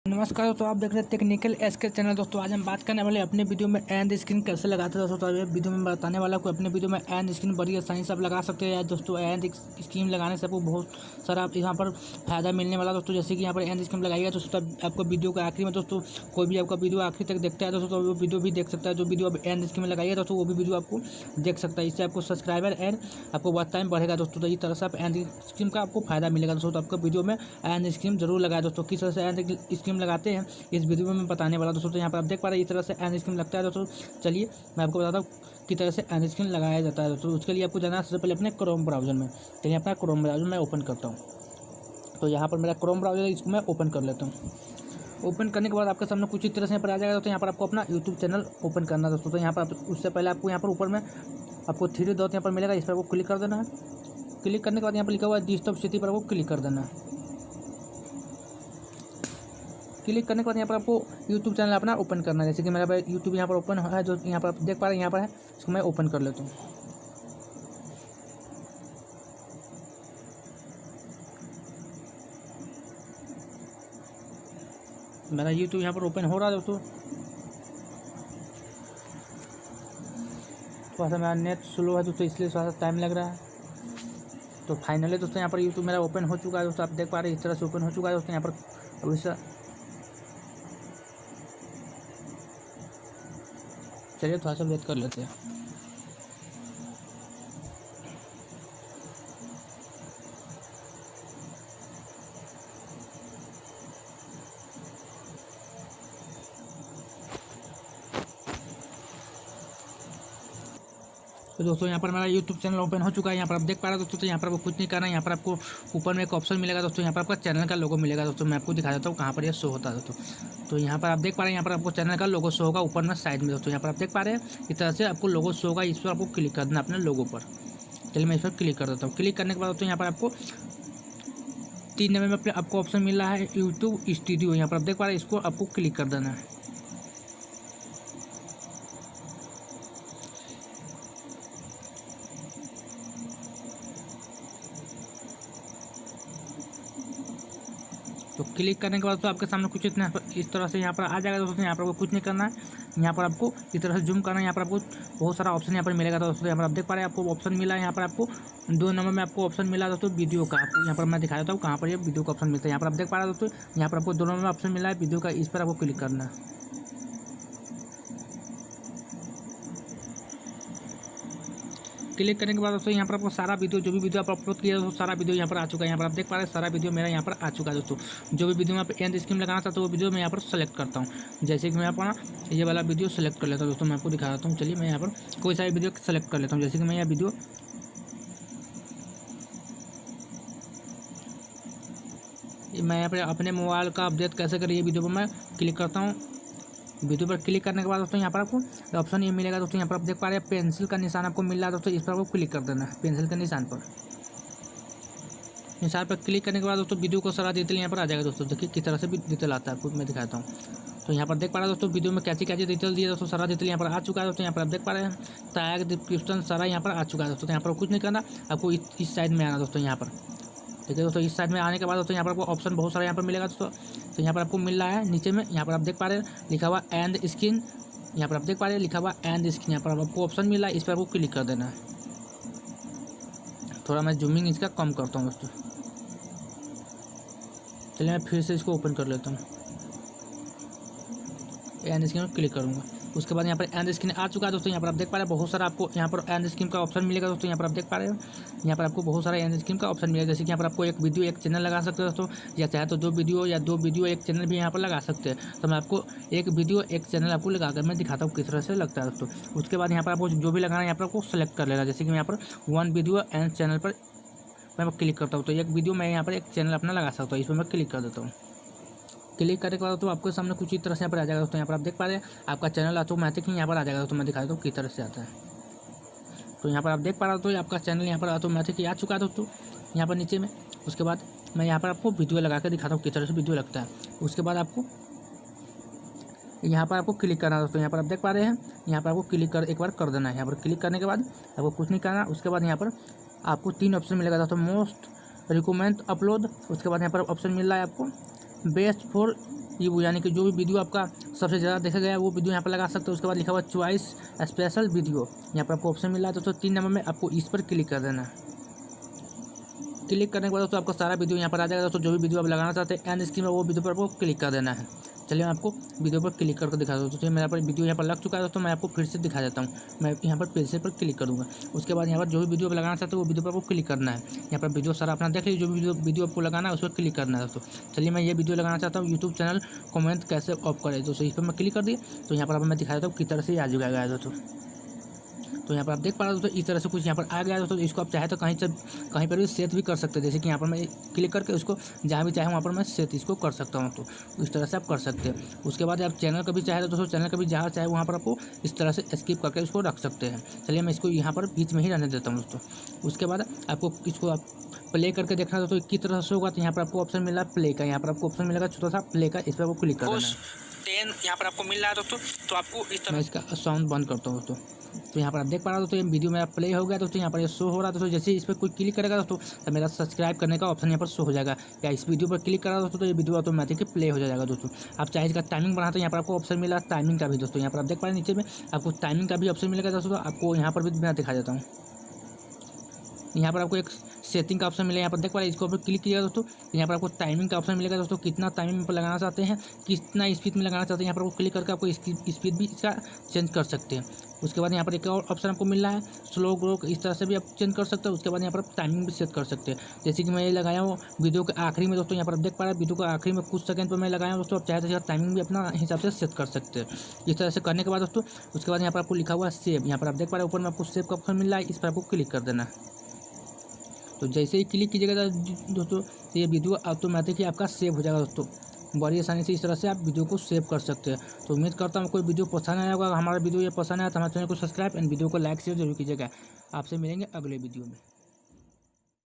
नमस्कार दोस्तों, आप देख रहे हैं टेक्निकल एसके चैनल। दोस्तों आज हम बात करने वाले अपने वीडियो में एंड स्क्रीन कैसे लगाते हैं। दोस्तों ये वीडियो में बताने वाला को अपने वीडियो में एंड स्क्रीन बड़ी आसानी से आप लगा सकते हैं। दोस्तों एंड स्क्रीन लगाने से आपको बहुत सारा यहाँ पर फायदा मिलने वाला। दोस्तों जैसे कि यहाँ पर एंड स्क्रीन लगाइएगा दोस्तों आपको वीडियो के आखिरी में दोस्तों कोई भी आपका वीडियो आखिरी तक देखता है दोस्तों तो वो वीडियो भी देख सकता है। जो वीडियो आप एंड स्क्रीन में लगाइएगा दोस्तों वो भी वीडियो आपको देख सकता है। इससे आपको सब्सक्राइबर एंड आपको वॉच टाइम बढ़ेगा दोस्तों। तो इस तरह से आप एंड स्क्रीन का आपको फायदा मिलेगा दोस्तों। तो आपको वीडियो में एंड स्क्रीन जरूर लगाए दोस्तों। किस तरह से एंड स्क्रीन लगाते हैं इस वीडियो में मैं बताने वाला दोस्तों। तो यहाँ पर आप देख पा रहे हैं इस तरह से एंड स्क्रीन लगता है दोस्तों। चलिए मैं आपको बताता हूँ किस तरह से एंड स्क्रीन लगाया जाता है दोस्तों। उसके लिए आपको जाना है सबसे पहले अपने क्रोम ब्राउजर में। चलिए अपना क्रोम ब्राउजर मैं ओपन करता हूँ। तो यहाँ पर मेरा क्रोम ब्राउजर है, इसको मैं ओपन कर लेता हूँ। ओपन करने के बाद आपके सामने कुछ इस तरह से यहाँ पर आ जाएगा। तो यहाँ पर आपको अपना यूट्यूब चैनल ओपन करना है दोस्तों। तो यहाँ पर उससे पहले आपको यहाँ पर ऊपर में आपको 3 डॉट यहाँ पर मिलेगा, इस पर आपको क्लिक कर देना है। क्लिक करने के बाद यहाँ पर लिखा हुआ है डिस्टर्ब सिटी पर आपको क्लिक कर देना है। क्लिक करने के बाद यहाँ पर आपको यूट्यूब चैनल अपना ओपन करना है। जैसे कि मेरा यूट्यूब यहाँ पर ओपन है, जो यहाँ पर आप देख पा रहे हैं यहाँ पर है, इसको मैं ओपन कर लेता हूँ। मेरा यूट्यूब यहाँ पर ओपन हो रहा है दोस्तों। थोड़ा सा मेरा नेट स्लो है दोस्तों, इसलिए थोड़ा सा टाइम लग रहा है। तो फाइनली दोस्तों यहाँ पर यूट्यूब मेरा ओपन हो चुका है दोस्तों। आप देख पा रहे हैं इस तरह से ओपन हो चुका है दोस्तों। यहाँ पर अभी से चलिए थोड़ा सा वेट कर लेते हैं। तो दोस्तों यहाँ पर मेरा यूट्यूब चैनल ओपन हो चुका है। यहाँ पर आप देख पा रहे हैं दोस्तों। तो यहाँ पर आपको कुछ नहीं करना है। यहाँ पर आपको ऊपर में एक ऑप्शन मिलेगा दोस्तों। यहाँ पर आपका चैनल का लोगो मिलेगा दोस्तों। मैं आपको दिखा देता हूँ कहाँ पर यह शो होता है दोस्तों। तो यहाँ पर आप देख पा रहे हैं यहाँ पर आपको चैनल का लोगो शो होगा ऊपर में साइड में दोस्तों। यहाँ पर आप देख पा रहे हैं इस तरह से आपको लोगो शो होगा। इस पर आपको क्लिक कर देना अपने लोगो पर। चलिए मैं इस पर क्लिक कर देता हूँ। क्लिक करने के बाद दोस्तों यहाँ पर आपको 3 नंबर में आपको ऑप्शन मिल रहा है यूट्यूब स्टूडियो। यहाँ पर आप देख पा रहे हैं, इसको आपको क्लिक कर देना है। तो क्लिक करने के बाद तो आपके सामने कुछ इतना इस तरह से यहाँ पर आ जाएगा दोस्तों। यहाँ पर आपको कुछ नहीं करना है। यहाँ पर आपको इस तरह से जूम करना है। यहाँ पर आपको बहुत सारा ऑप्शन यहाँ पर मिलेगा दोस्तों। यहाँ पर आप देख पा रहे हैं आपको ऑप्शन मिला है। यहाँ पर आपको 2 नंबर में आपको ऑप्शन मिला दोस्तों वीडियो का। आपको यहाँ पर मैं दिखा देता हूँ कहाँ पर ये वीडियो का ऑप्शन मिलता है। यहाँ पर आप देख पा रहे हैं दोस्तों, यहाँ पर आपको 2 नंबर में ऑप्शन मिला है वीडियो का। इस पर आपको क्लिक करना है। क्लिक करने के बाद दोस्तों यहाँ पर आपको सारा वीडियो जो भी वीडियो आप अपलोड किया दोस्तों सारा वीडियो यहाँ पर आ चुका है। यहाँ पर आप देख पा रहे हैं सारा वीडियो मेरा यहाँ पर आ चुका है दोस्तों। जो भी वीडियो में आप एंड स्क्रीन लगाना चाहता हूँ वो वीडियो मैं यहाँ पर सेलेक्ट करता हूँ। जैसे कि मैं अपना ये वाला वीडियो सेलेक्ट कर लेता हूँ दोस्तों। मैं आपको दिखा देता हूँ। चलिए मैं यहाँ पर कोई सा वीडियो सेलेक्ट कर लेता हूँ। जैसे कि मैं यह वीडियो मैं यहाँ पर अपने मोबाइल का अपडेट कैसे करें ये वीडियो पर मैं क्लिक करता हूँ। वीडियो पर क्लिक करने के बाद दोस्तों यहाँ पर आपको ऑप्शन ये मिलेगा दोस्तों। यहाँ पर आप देख पा रहे हैं पेंसिल का निशान आपको मिल रहा है दोस्तों। इस पर आपको क्लिक कर देना है पेंसिल के निशान पर क्लिक करने के बाद दोस्तों वीडियो को सारा डिटेल यहाँ पर आ जाएगा दोस्तों। देखिए किस तरह से भी डिटेल आता है आपको मैं दिखाता हूँ। तो यहाँ पर देख पा रहे हैं दोस्तों वीडियो में कैसी कैसी डिटेल दिए दोस्तों। सारा डिटेल यहाँ पर आ चुका है दोस्तों। यहाँ पर आप देख पा रहे हैं टैग डिस्क्रिप्शन सारा यहाँ पर आ चुका है दोस्तों। तो यहाँ पर कुछ नहीं करना, आपको इस साइड में आना दोस्तों। यहाँ पर ठीक है दोस्तों। इस साइड में आने के बाद दोस्तों यहाँ पर आपको ऑप्शन बहुत सारा यहाँ पर मिलेगा दोस्तों। तो यहाँ पर आपको मिल रहा है नीचे में, यहाँ पर आप देख पा रहे हैं लिखा हुआ एंड स्क्रीन। यहाँ पर आप देख पा रहे हैं लिखा हुआ एंड स्क्रीन। यहाँ पर आपको ऑप्शन मिल रहा है, इस पर आपको क्लिक कर देना है। थोड़ा मैं जूमिंग इसका कम करता हूँ दोस्तों। चलिए मैं फिर से इसको ओपन कर लेता हूँ। एंड स्क्रीन पर क्लिक करूँगा। उसके बाद यहाँ पर एंड स्क्रीन आ चुका है दोस्तों। यहाँ पर आप देख पा रहे हैं बहुत सारा आपको यहाँ पर एंड स्क्रीन का ऑप्शन मिलेगा दोस्तों। यहाँ पर आप देख पा रहे हो यहाँ पर आपको बहुत सारा एंड स्क्रीन का ऑप्शन मिलेगा। जैसे कि यहाँ पर आपको एक वीडियो एक चैनल लगा सकते हो दोस्तों, या चाहे तो 2 वीडियो या 2 वीडियो एक चैनल भी यहाँ पर लगा सकते हैं। तो मैं आपको एक वीडियो एक चैनल आपको लगा कर मैं दिखाता हूँ किस तरह से लगता है दोस्तों। उसके बाद यहाँ पर आपको जो भी लगाना है यहाँ पर आपको सेलेक्ट कर लेना। जैसे कि मैं यहाँ पर 1 वीडियो एंड चैनल पर मैं क्लिक करता हूँ। तो एक वीडियो मैं यहाँ पर एक चैनल अपना लगा सकता हूँ। इस पर मैं क्लिक कर देता हूँ। क्लिक करने के बाद तो आपके सामने कुछ इस तरह से यहाँ पर आ जाएगा दोस्तों। यहाँ पर आप देख पा रहे हैं आपका चैनल ऑटोमेटिक ही यहाँ पर आ जाएगा दोस्तों। मैं दिखा देता हूँ किस तरह से आता है। तो यहाँ पर आप देख पा रहे हो तो आपका चैनल यहाँ पर ऑटोमेटिक ही आ चुका है दोस्तों यहाँ पर नीचे में। उसके बाद मैं यहाँ पर आपको वीडियो लगा कर दिखाता हूँ किस तरह से वीडियो लगता है। उसके बाद आपको यहाँ पर आपको क्लिक करना है दोस्तों। यहाँ पर आप देख पा रहे हैं यहाँ पर आपको क्लिक एक बार कर देना है। यहाँ पर क्लिक करने के बाद आपको कुछ नहीं करना। उसके बाद यहाँ पर आपको 3 ऑप्शन मिलेगा दोस्तों, मोस्ट रिकमेंड अपलोड। उसके बाद यहाँ पर ऑप्शन मिल रहा है आपको बेस्ट फॉर ये यानी कि जो भी वीडियो आपका सबसे ज़्यादा देखा गया है वो वीडियो यहाँ पर लगा सकते हो। उसके बाद लिखा हुआ चॉइस स्पेशल वीडियो, यहाँ पर आपको ऑप्शन मिल रहा है दोस्तों 3 नंबर में, आपको इस पर क्लिक कर देना है। क्लिक करने के बाद दोस्तों आपका सारा वीडियो यहाँ पर आ जाएगा। दोस्तों जो भी वीडियो आप लगाना चाहते हैं एंड स्क्रीन में वो वीडियो पर आपको क्लिक कर देना है। चलिए मैं आपको वीडियो पर क्लिक करके दिखा दूँ। तो मेरा पर वीडियो यहाँ पर लग चुका है दोस्तों, मैं आपको फिर से दिखा देता हूँ। मैं यहाँ पर फिर से पर क्लिक करूँगा। उसके बाद यहाँ पर जो भी वीडियो आप लगाना चाहते हो वो वीडियो पर आपको क्लिक करना है। यहाँ पर वीडियो सारा अपना देख लीजिए, जो भी वीडियो आपको लगाना है उस पर क्लिक करना है दोस्तों। चलिए मैं ये वीडियो लगाना चाहता हूँ यूट्यूब चैनल कमेंट कैसे ऑफ करें दोस्तों, इस पर मैं क्लिक कर दिए। तो यहाँ पर अब मैं दिखा देता हूँ किस तरह से आ जाएगा दोस्तों। तो यहाँ पर आप देख पा रहे हो दोस्तों, इस तरह से कुछ यहाँ पर आ गया है दोस्तों। इसको आप चाहे तो कहीं पर भी सेट भी कर सकते हैं, जैसे कि यहाँ पर मैं क्लिक करके उसको जहाँ भी चाहे वहाँ पर मैं सेट इसको कर सकता हूँ। तो इस तरह से आप कर सकते हैं। उसके बाद आप चैनल का भी चाहे तो दोस्तों चैनल का भी जहाँ चाहे वहाँ पर आपको इस तरह से स्किप करके उसको रख सकते हैं। चलिए मैं इसको यहाँ पर बीच में ही रहने देता हूँ दोस्तों। उसके बाद आपको इसको आप प्ले करके देखना दोस्तों किस तरह से होगा। तो यहाँ पर आपको ऑप्शन मिला प्ले का, यहाँ पर आपको ऑप्शन मिलेगा छोटा सा प्ले का, इस पर आपको क्लिक कर देना है। 10 यहाँ पर आपको मिल रहा है दोस्तों। तो आपको इस तरह मैं इसका साउंड बंद करता हूँ दोस्तों। तो यहाँ पर आप देख पा रहे हो दोस्तों, ये वीडियो मेरा प्ले हो गया दोस्तों। यहाँ पर ये शो हो रहा है दोस्तों। जैसे इस पर कोई क्लिक करेगा दोस्तों तो मेरा सब्सक्राइब करने का ऑप्शन यहाँ पर शो हो जाएगा, या इस वीडियो पर क्लिक करा दोस्तों तो ये वीडियो ऑटोमेटिक प्ले हो जाएगा दोस्तों। आप चाहे इसका टाइमिंग बढ़ाते हैं, यहाँ पर आपको ऑप्शन मिला टाइमिंग का भी दोस्तों। यहाँ पर आप देख पा रहे हैं नीचे में आपको टाइमिंग का भी ऑप्शन मिलेगा दोस्तों। आपको यहाँ पर भी मैं दिखा देता हूँ। यहाँ पर आपको एक सेटिंग का ऑप्शन मिलेगा, यहाँ पर देख पा रहे हैं। इसको ऊपर क्लिक किया दोस्तों, यहाँ पर आपको टाइमिंग का ऑप्शन मिलेगा दोस्तों। कितना टाइमिंग पर लगाना चाहते हैं, कितना स्पीड में लगाना चाहते हैं, यहाँ पर आपको क्लिक करके आपको स्पीड भी इसका चेंज कर सकते हैं। उसके बाद यहाँ पर एक और ऑप्शन आपको मिल रहा है स्लो ग्रो, इस तरह से भी आप चेंज कर सकते हैं। उसके बाद यहाँ पर आप टाइमिंग भी सेट कर सकते हैं, जैसे कि मैं ये लगाया हूँ वीडियो के आखिरी में दोस्तों। यहाँ पर आप देख पा रहे हैं वीडियो के आखिरी में कुछ सेकंड पर मैं लगाया हूँ दोस्तों। आप चाहे तो टाइमिंग भी अपना हिसाब से सेट कर सकते हैं। इस तरह से करने के बाद दोस्तों उसके बाद यहाँ पर आपको लिखा हुआ है सेव, यहाँ पर आप देख पा रहे हैं ऊपर में आपको सेव का ऑप्शन मिल रहा है, इस पर आपको क्लिक कर देना है। तो जैसे ही क्लिक कीजिएगा दोस्तों तो ये वीडियो ऑटोमेटिक ही आपका सेव हो जाएगा दोस्तों। बड़ी आसानी से इस तरह से आप वीडियो को सेव कर सकते हैं। तो उम्मीद करता हूँ कोई वीडियो पसंद आया होगा। हमारा वीडियो ये पसंद आया तो हमारे चैनल को सब्सक्राइब एंड वीडियो को लाइक शेयर जरूर कीजिएगा। आपसे मिलेंगे अगले वीडियो में।